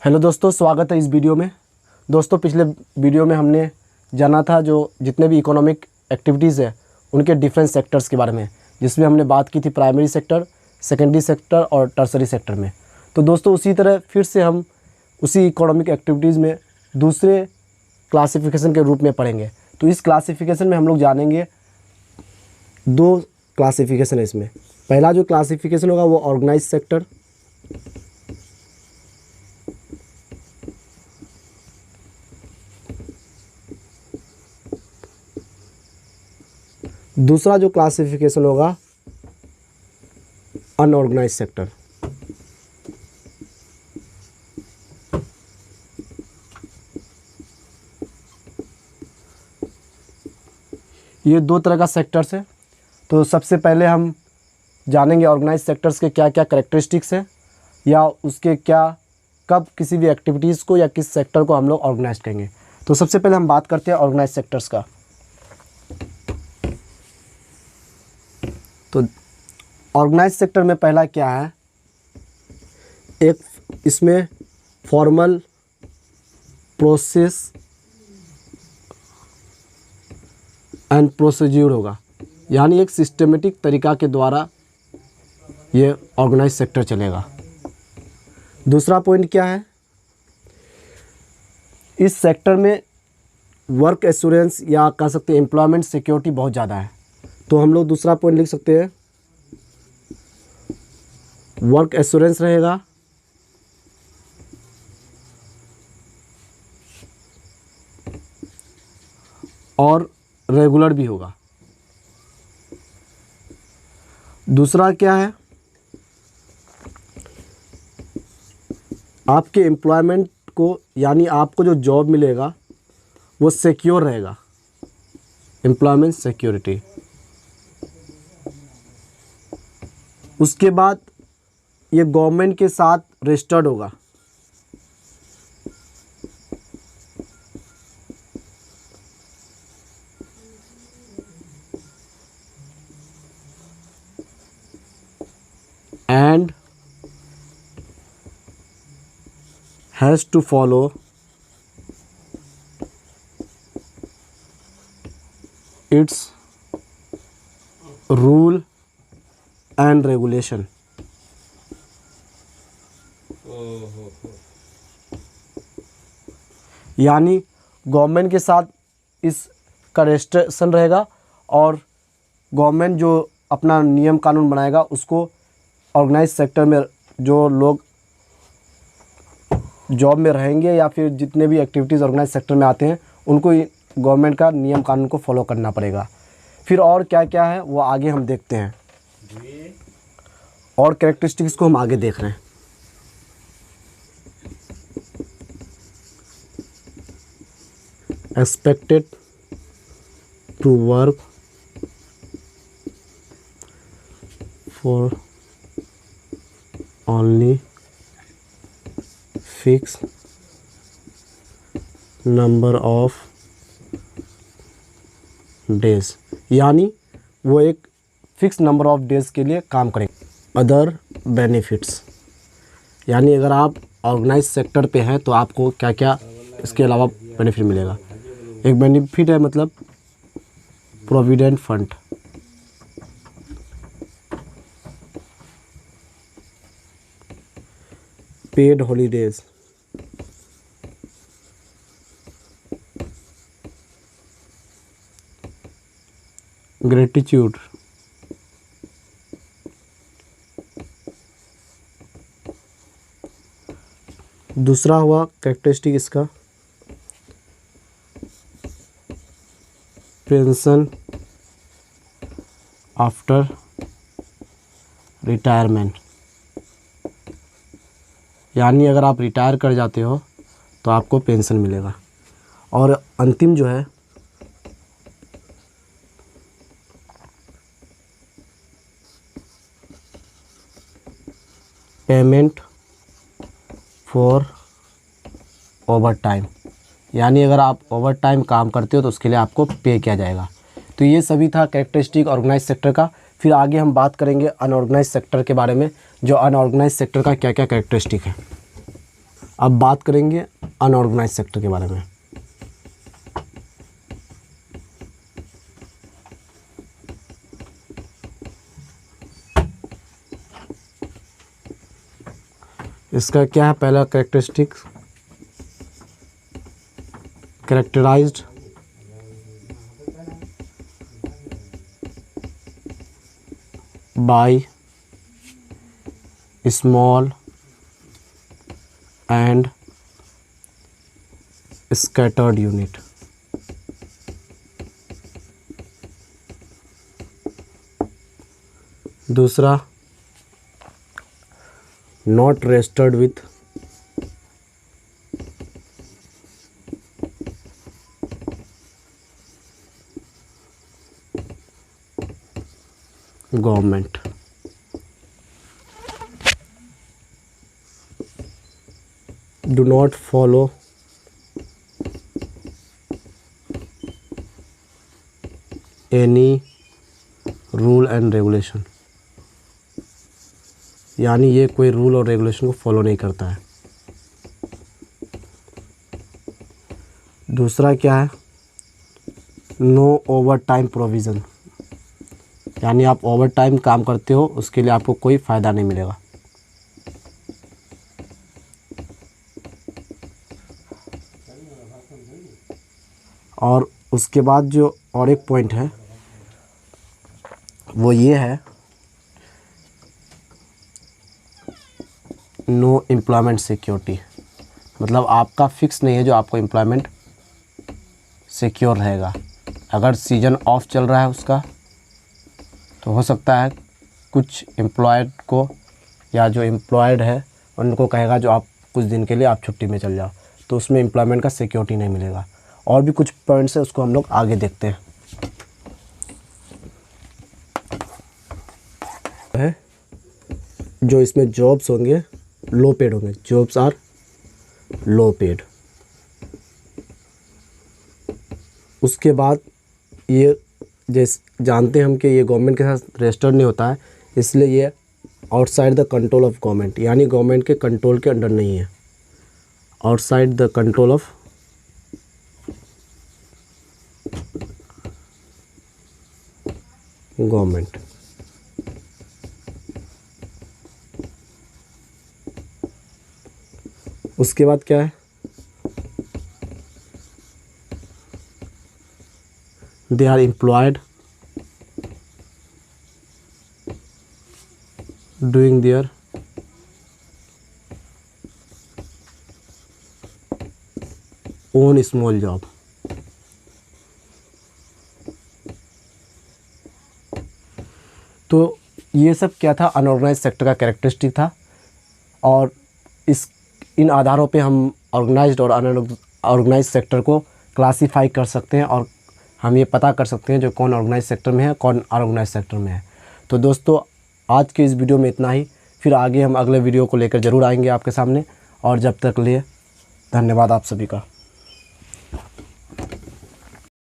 Hello दोस्तों, स्वागत है इस वीडियो में। दोस्तों, पिछले वीडियो में हमने जाना था जो जितने भी इकोनॉमिक एक्टिविटीज़ है उनके डिफरेंट सेक्टर्स के बारे में, जिसमें हमने बात की थी प्राइमरी सेक्टर, सेकेंडरी सेक्टर और टर्सरी सेक्टर में। तो दोस्तों, उसी तरह फिर से हम उसी इकोनॉमिक एक्टिविटीज़ में दूसरे क्लासिफिकेशन के रूप में पढ़ेंगे। तो इस क्लासिफिकेशन में हम लोग जानेंगे दो क्लासिफिकेशन है इसमें। पहला जो क्लासिफिकेशन होगा वो ऑर्गेनाइज सेक्टर, दूसरा जो क्लासिफिकेशन होगा अनऑर्गेनाइज सेक्टर। ये दो तरह का सेक्टर्स है। तो सबसे पहले हम जानेंगे ऑर्गेनाइज सेक्टर्स के क्या क्या कैरेक्टरिस्टिक्स हैं, या उसके क्या कब किसी भी एक्टिविटीज़ को या किस सेक्टर को हम लोग ऑर्गेनाइज करेंगे। तो सबसे पहले हम बात करते हैं ऑर्गेनाइज सेक्टर्स का। तो ऑर्गेनाइज सेक्टर में पहला क्या है, एक इसमें फॉर्मल प्रोसेस एंड प्रोसीड्यूर होगा, यानी एक सिस्टमेटिक तरीका के द्वारा ये ऑर्गेनाइज सेक्टर चलेगा। दूसरा पॉइंट क्या है, इस सेक्टर में वर्क एश्योरेंस या कह सकते हैं एम्प्लॉयमेंट सिक्योरिटी बहुत ज़्यादा है। तो हम लोग दूसरा पॉइंट लिख सकते हैं, वर्क एश्योरेंस रहेगा और रेगुलर भी होगा। दूसरा क्या है, आपके एम्प्लॉयमेंट को यानी आपको जो जॉब मिलेगा वो सिक्योर रहेगा, एम्प्लॉयमेंट सिक्योरिटी। उसके बाद ये गवर्नमेंट के साथ रजिस्टर्ड होगा। And has to follow its rule and regulation. यानी गवर्नमेंट के साथ इसका रजिस्ट्रेशन रहेगा और गवर्नमेंट जो अपना नियम कानून बनाएगा उसको ऑर्गेनाइज सेक्टर में जो लोग जॉब में रहेंगे या फिर जितने भी एक्टिविटीज़ ऑर्गेनाइज सेक्टर में आते हैं उनको गवर्नमेंट का नियम कानून को फॉलो करना पड़ेगा। फिर और क्या क्या है वो आगे हम देखते हैं, और कैरेक्टरिस्टिक्स को हम आगे देख रहे हैं। Expected to work for only fix number of days, यानी वो एक फिक्स नंबर ऑफ डेज के लिए काम करेंगे। अदर बेनिफिट्स, यानी अगर आप ऑर्गेनाइज सेक्टर पे हैं तो आपको क्या क्या इसके अलावा बेनिफिट मिलेगा। एक बेनिफिट है मतलब provident fund, paid holidays, gratitude, दूसरा हुआ कैरेक्टरिस्टिक इसका पेंशन आफ्टर रिटायरमेंट, यानी अगर आप रिटायर कर जाते हो तो आपको पेंशन मिलेगा। और अंतिम जो है पेमेंट फॉर ओवर टाइम, यानी अगर आप ओवर टाइम काम करते हो तो उसके लिए आपको पे किया जाएगा। तो ये सभी था कैरेक्टरिस्टिक ऑर्गेनाइज सेक्टर का। फिर आगे हम बात करेंगे अनऑर्गेनाइज सेक्टर के बारे में, जो अनऑर्गेनाइज सेक्टर का क्या क्या कैरेक्टरिस्टिक है। अब बात करेंगे अनऑर्गेनाइज सेक्टर के बारे में। इसका क्या है पहला characteristic, characterised by small and scattered unit. दूसरा, not registered with government। Do not follow any rule and regulation, यानी ये कोई रूल और रेगुलेशन को फॉलो नहीं करता है। दूसरा क्या है, नो ओवर टाइम प्रोविज़न, यानी आप ओवर टाइम काम करते हो उसके लिए आपको कोई फ़ायदा नहीं मिलेगा। और उसके बाद जो और एक पॉइंट है वो ये है, नो एम्प्लॉयमेंट सिक्योरिटी, मतलब आपका फिक्स नहीं है जो आपको एम्प्लॉयमेंट सिक्योर रहेगा। अगर सीज़न ऑफ चल रहा है उसका तो हो सकता है कुछ एम्प्लॉयड को या जो एम्प्लॉयड है उनको कहेगा जो आप कुछ दिन के लिए आप छुट्टी में चल जाओ, तो उसमें एम्प्लॉयमेंट का सिक्योरिटी नहीं मिलेगा। और भी कुछ पॉइंट्स है उसको हम लोग आगे देखते हैं। जो इसमें जॉब्स होंगे लो पेड होंगे, जॉब्स आर लो पेड। उसके बाद ये जैसे जानते हैं हम कि ये गवर्नमेंट के साथ रजिस्टर्ड नहीं होता है, इसलिए ये outside the control of government, यानी गवर्नमेंट के कंट्रोल के अंडर नहीं है। Outside the control of government. उसके बाद क्या है, they are employed doing their own small job. तो ये सब क्या था, अनऑर्गेनाइज सेक्टर का कैरेक्टरिस्टिक था। और इन आधारों पे हम ऑर्गेनाइज्ड और अनऑर्गेनाइज सेक्टर को क्लासीफाई कर सकते हैं और हम ये पता कर सकते हैं जो कौन ऑर्गेनाइज सेक्टर में है कौन अनऑर्गेनाइज सेक्टर में है। तो दोस्तों आज के इस वीडियो में इतना ही, फिर आगे हम अगले वीडियो को लेकर ज़रूर आएंगे आपके सामने। और जब तक लिए धन्यवाद आप सभी का।